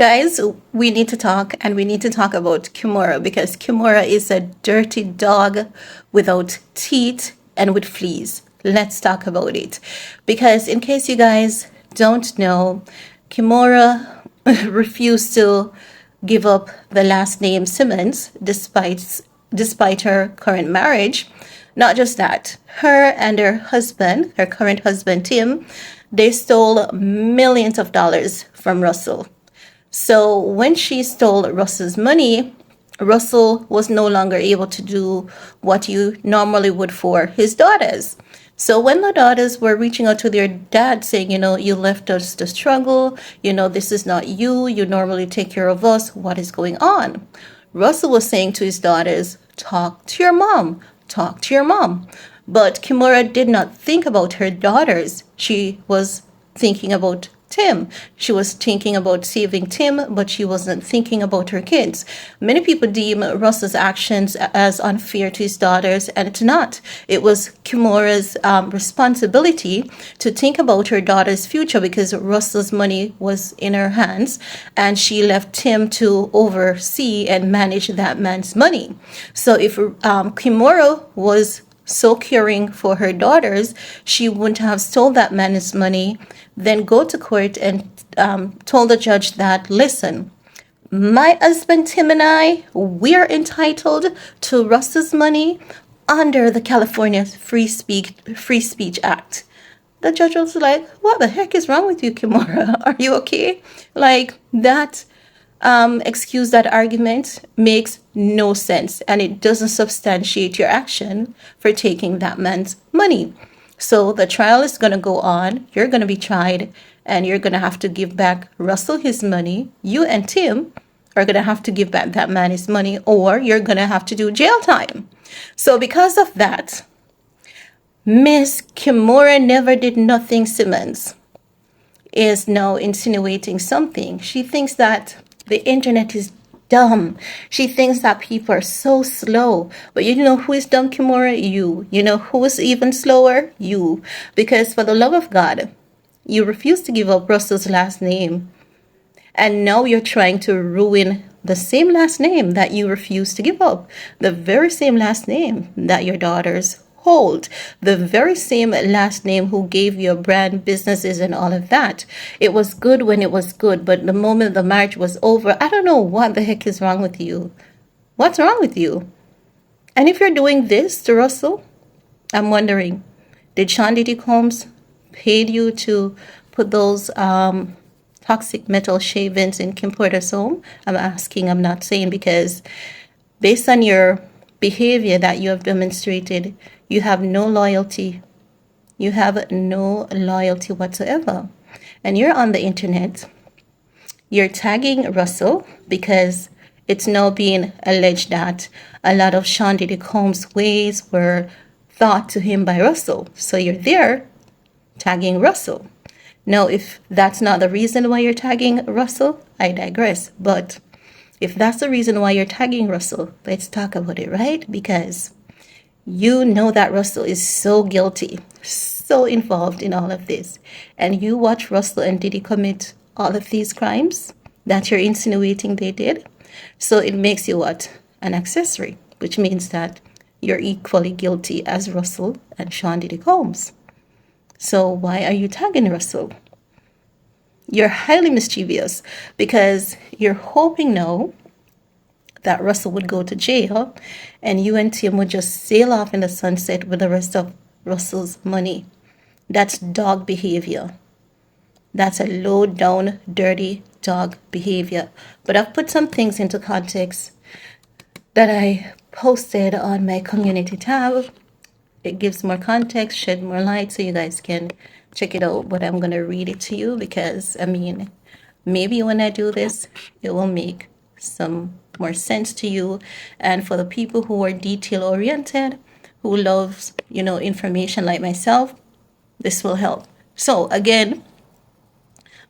Guys, we need to talk, and we need to talk about Kimora, because Kimora is a dirty dog without teeth and with fleas. Let's talk about it. Because in case you guys don't know, Kimora refused to give up the last name Simmons despite her current marriage. Not just that, her and her husband, her current husband Tim, they stole millions of dollars from Russell. So when she stole Russell's money, Russell was no longer able to do what you normally would for his daughters. So when the daughters were reaching out to their dad saying, you left us to struggle, this is not you, you normally take care of us, what is going on? Russell was saying to his daughters, talk to your mom, talk to your mom. But Kimora did not think about her daughters. She was thinking about Tim. She was thinking about saving Tim, but she wasn't thinking about her kids. Many people deem Russell's actions as unfair to his daughters, and it's not. It was Kimora's responsibility to think about her daughter's future, because Russell's money was in her hands, and she left Tim to oversee and manage that man's money. So if Kimora was so caring for her daughters, she wouldn't have stole that man's money, then go to court and told the judge that, listen, my husband Tim and I, we're entitled to Russell's money under the California Free Speech Act. The judge was like, what the heck is wrong with you, Kimora? Are you okay? Like, that excuse, that argument makes no sense, and it doesn't substantiate your action for taking that man's money. So the trial is going to go on. You're going to be tried, and you're going to have to give back Russell his money. You and Tim are going to have to give back that man his money, or you're going to have to do jail time. So because of that, Miss Kimora Never Did Nothing Simmons is now insinuating something. She thinks that the internet is dumb. She thinks that people are so slow. But you know who is dumb, Kimora? You. You know who is even slower? You. Because for the love of God, you refuse to give up Russell's last name. And now you're trying to ruin the same last name that you refused to give up. The very same last name that your daughters hold, the very same last name who gave you a brand, businesses, and all of that. It was good when it was good, but the moment the marriage was over, I don't know what the heck is wrong with you. What's wrong with you? And if you're doing this to Russell, I'm wondering, did Diddy Combs paid you to put those toxic metal shavings in Kim Porter's home? I'm asking, I'm not saying, because based on your behavior that you have demonstrated, you have no loyalty. You have no loyalty whatsoever. And you're on the internet. You're tagging Russell because it's now being alleged that a lot of Diddy Combs' ways were taught to him by Russell. So you're there tagging Russell. Now, if that's not the reason why you're tagging Russell, I digress. But if that's the reason why you're tagging Russell, let's talk about it, right? Because you know that Russell is so guilty, so involved in all of this. And you watch Russell and Diddy commit all of these crimes that you're insinuating they did. So it makes you what? An accessory, which means that you're equally guilty as Russell and Diddy Combs. So why are you tagging Russell? You're highly mischievous because you're hoping now that Russell would go to jail and you and Tim would just sail off in the sunset with the rest of Russell's money. That's dog behavior. That's a low down, dirty dog behavior. But I've put some things into context that I posted on my community tab. It gives more context, shed more light, so you guys can check it out. But I'm going to read it to you because, maybe when I do this, it will make some more sense to you. And for the people who are detail oriented, who loves, information like myself, this will help. So again,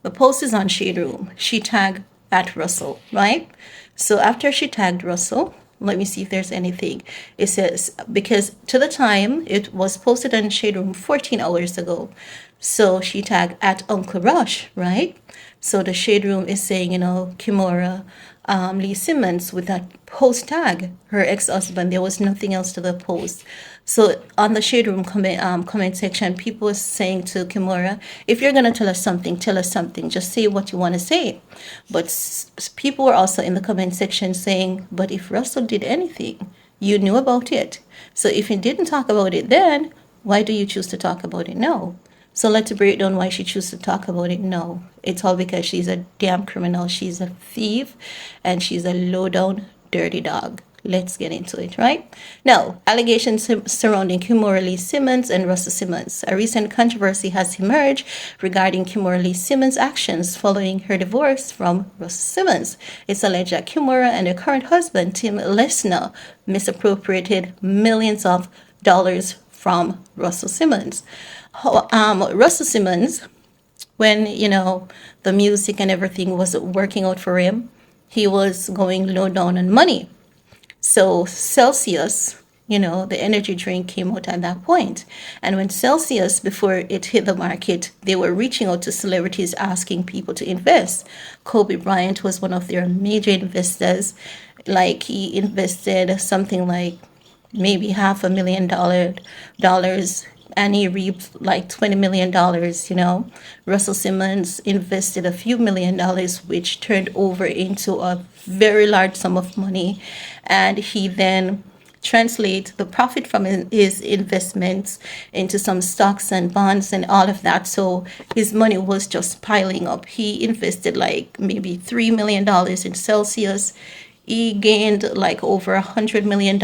the post is on Shade Room. She tagged at Russell, right? So after she tagged Russell, let me see if there's anything. It says, because to the time it was posted on Shade Room 14 hours ago. So she tagged at Uncle Rush, right? So the shade room is saying, Kimora Lee Simmons with that post tag, her ex-husband. There was nothing else to the post. So on the shade room comment section, people were saying to Kimora, if you're gonna tell us something, tell us something. Just say what you want to say. But people were also in the comment section saying, but if Russell did anything, you knew about it. So if he didn't talk about it then, why do you choose to talk about it now? So let's break down why she chooses to talk about it now. It's all because she's a damn criminal. She's a thief and she's a low down, dirty dog. Let's get into it, right? Now, allegations surrounding Kimora Lee Simmons and Russell Simmons. A recent controversy has emerged regarding Kimora Lee Simmons' actions following her divorce from Russell Simmons. It's alleged that Kimora and her current husband, Tim Lesnar, misappropriated millions of dollars from Russell Simmons. Russell Simmons, when the music and everything was working out for him, he was going low down on money. So Celsius, the energy drink came out at that point. And when Celsius, before it hit the market, they were reaching out to celebrities asking people to invest. Kobe Bryant was one of their major investors. Like he invested something like maybe $500,000 and he reaped like $20 million, Russell Simmons invested a few $1,000,000, which turned over into a very large sum of money. And he then translate the profit from his investments into some stocks and bonds and all of that. So his money was just piling up. He invested like maybe $3 million in Celsius. He gained like over $100 million.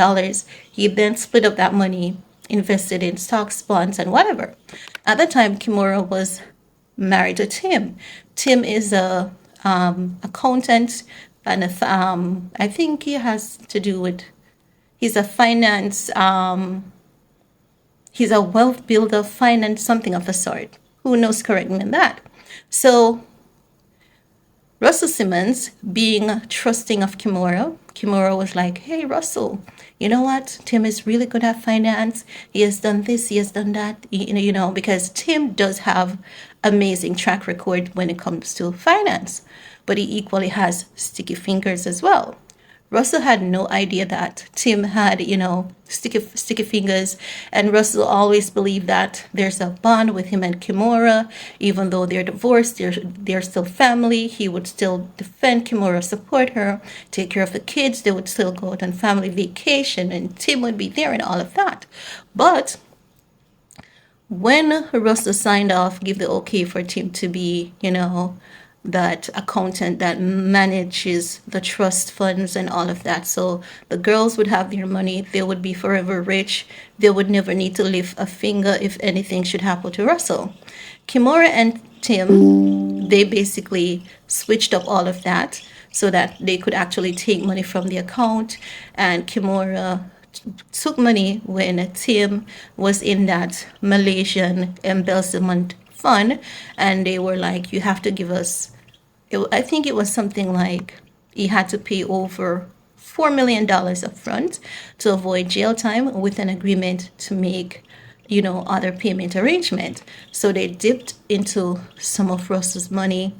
He then split up that money, invested in stocks, bonds, and whatever. At the time, Kimora was married to Tim. Tim is a accountant, and I think he has to do with. He's a finance. He's a wealth builder, finance, something of the sort. Who knows? Correct me on that. So Russell Simmons, being trusting of Kimora was like, hey, Russell, you know what? Tim is really good at finance. He has done this, he has done that, because Tim does have amazing track record when it comes to finance, but he equally has sticky fingers as well. Russell had no idea that Tim had, sticky fingers, and Russell always believed that there's a bond with him and Kimora. Even though they're divorced, they're still family. He would still defend Kimora, support her, take care of the kids. They would still go out on family vacation, and Tim would be there and all of that. But when Russell signed off, give the okay for Tim to be, that accountant that manages the trust funds and all of that. So the girls would have their money. They would be forever rich. They would never need to lift a finger if anything should happen to Russell. Kimora and Tim, they basically switched up all of that so that they could actually take money from the account. And Kimora took money when Tim was in that Malaysian embezzlement fund, and they were like, you have to give us, I think it was something like he had to pay over $4 million up front to avoid jail time with an agreement to make, other payment arrangement. So they dipped into some of Russell's money,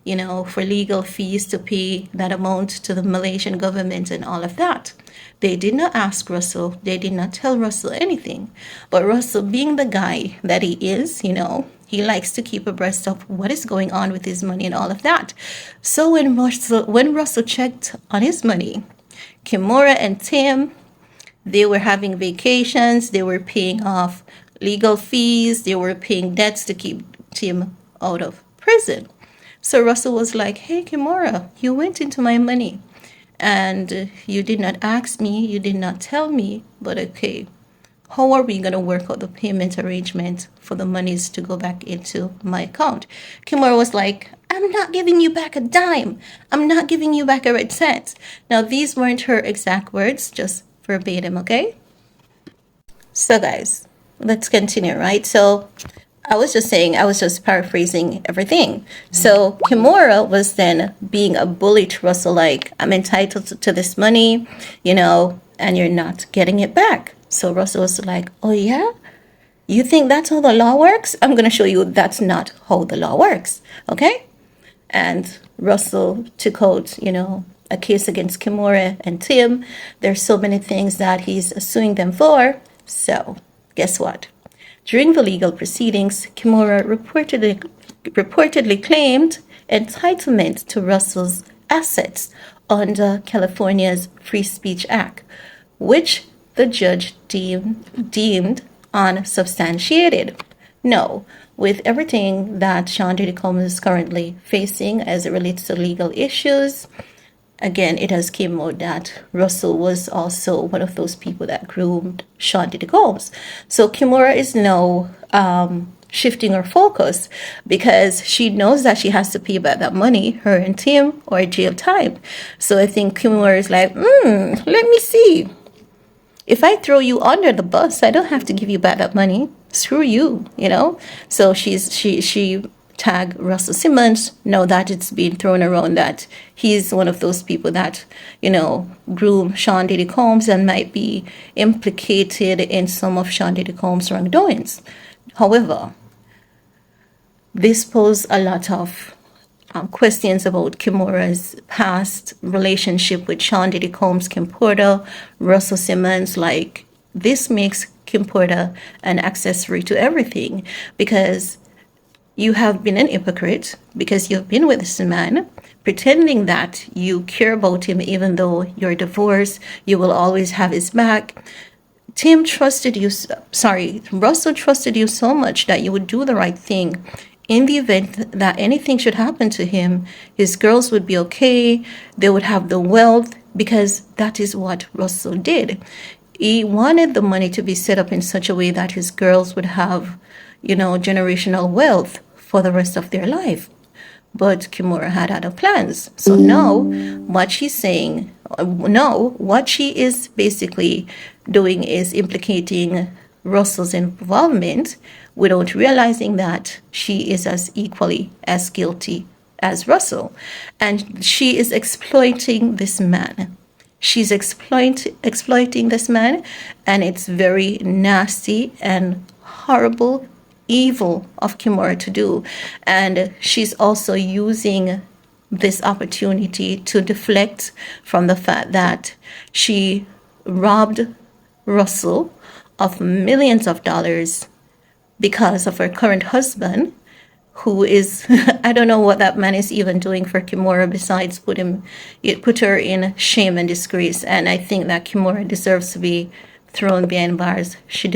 for legal fees to pay that amount to the Malaysian government and all of that. They did not ask Russell. They did not tell Russell anything. But Russell, being the guy that he is, he likes to keep abreast of what is going on with his money and all of that. So when Russell checked on his money, Kimora and Tim, they were having vacations. They were paying off legal fees. They were paying debts to keep Tim out of prison. So Russell was like, hey, Kimora, you went into my money and you did not ask me. You did not tell me. But okay, how are we going to work out the payment arrangement for the monies to go back into my account? Kimora was like, I'm not giving you back a dime. I'm not giving you back a red cent. Now, these weren't her exact words, just verbatim, okay? So, guys, let's continue, right? So, I was just paraphrasing everything. So Kimora was then being a bully to Russell, like, I'm entitled to this money, and you're not getting it back. So Russell was like, oh yeah? You think that's how the law works? I'm going to show you that's not how the law works, okay? and Russell took out, a case against Kimora and Tim. There's so many things that he's suing them for. So, guess what? During the legal proceedings, Kimora reportedly claimed entitlement to Russell's assets under California's Free Speech Act, which the judge deemed unsubstantiated. No, with everything that Sean Diddy Combs is currently facing as it relates to legal issues, again, it has came out that Russell was also one of those people that groomed Sean Diddy Combs. So Kimora is now shifting her focus because she knows that she has to pay back that money, her and Tim, or jail time. So I think Kimora is like, let me see. If I throw you under the bus, I don't have to give you back that money. Screw you. So she tagged Russell Simmons. Know that it's being thrown around that he's one of those people that, groom Sean Diddy Combs and might be implicated in some of Sean Diddy Combs' wrongdoings. However, this poses a lot of questions about Kimora's past relationship with Sean Diddy Combs, Kim Porter, Russell Simmons. Like, this makes Kim Porter an accessory to everything because you have been an hypocrite because you've been with this man pretending that you care about him even though you're divorced, you will always have his back. Russell trusted you so much that you would do the right thing. In the event that anything should happen to him, his girls would be okay, they would have the wealth, because that is what Russell did. He wanted the money to be set up in such a way that his girls would have, generational wealth for the rest of their life. But Kimora had other plans. So now, what she is basically doing is implicating Russell's involvement without realizing that she is as equally as guilty as Russell. And she is exploiting this man. She's exploiting this man, and it's very nasty and horrible, evil of Kimora to do. And she's also using this opportunity to deflect from the fact that she robbed Russell of millions of dollars because of her current husband, who is, I don't know what that man is even doing for Kimora besides put her in shame and disgrace. And I think that Kimora deserves to be thrown behind bars. She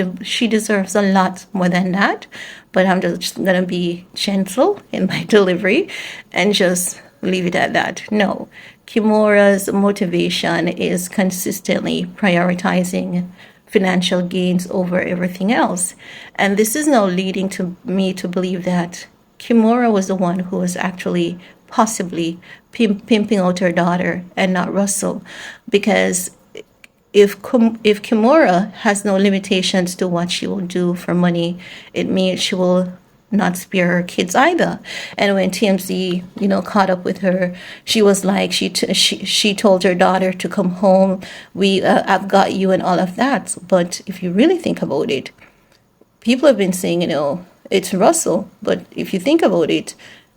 deserves a lot more than that, but I'm just going to be gentle in my delivery and just leave it at that. No, Kimora's motivation is consistently prioritizing financial gains over everything else. And this is now leading to me to believe that Kimora was the one who was actually possibly pimping out her daughter and not Russell. Because if Kimora has no limitations to what she will do for money, it means she will not spare her kids either. And when TMZ, caught up with her, she was like, she told her daughter to come home. I've got you and all of that. But if you really think about it, people have been saying, it's Russell. But if you think about it,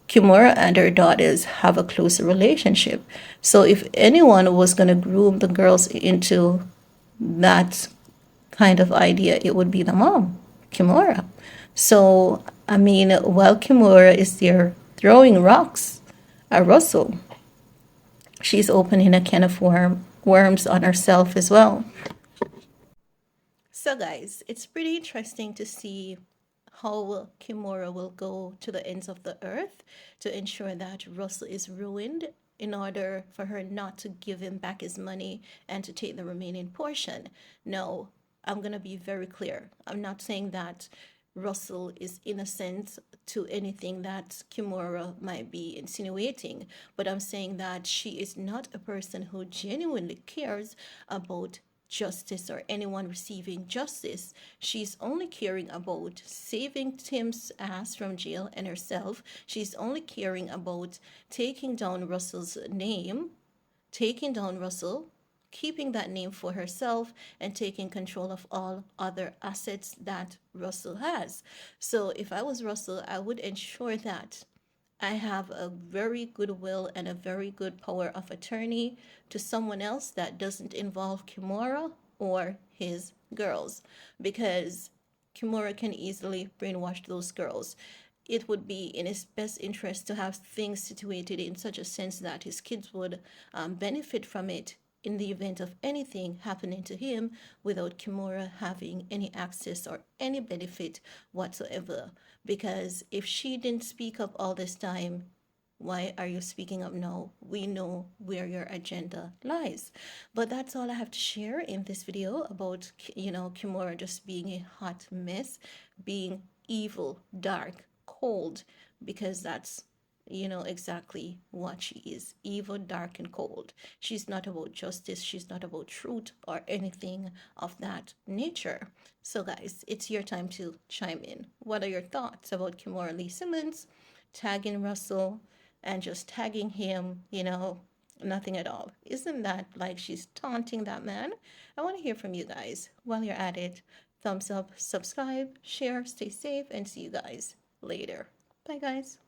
Kimora and her daughters have a closer relationship. So if anyone was going to groom the girls into that kind of idea, it would be the mom, Kimora. So, while Kimora is there throwing rocks at Russell, she's opening a can of worms on herself as well. So, guys, it's pretty interesting to see how Kimora will go to the ends of the earth to ensure that Russell is ruined in order for her not to give him back his money and to take the remaining portion. No, I'm going to be very clear. I'm not saying that Russell is innocent to anything that Kimora might be insinuating, but I'm saying that she is not a person who genuinely cares about justice or anyone receiving justice. She's only caring about saving Tim's ass from jail and herself. She's only caring about taking down Russell's name, taking down Russell, keeping that name for herself, and taking control of all other assets that Russell has. So if I was Russell, I would ensure that I have a very good will and a very good power of attorney to someone else that doesn't involve Kimora or his girls, because Kimora can easily brainwash those girls. It would be in his best interest to have things situated in such a sense that his kids would benefit from it in the event of anything happening to him without Kimora having any access or any benefit whatsoever. Because if she didn't speak up all this time, why are you speaking up now? We know where your agenda lies. But that's all I have to share in this video about, Kimora just being a hot mess, being evil, dark, cold, because that's exactly what she is: evil, dark, and cold. She's not about justice, she's not about truth or anything of that nature. So, guys, it's your time to chime in. What are your thoughts about Kimora Lee Simmons tagging Russell and just tagging him, nothing at all? Isn't that like she's taunting that man? I want to hear from you guys. While you're at it, thumbs up, subscribe, share, stay safe, and see you guys later. Bye, guys.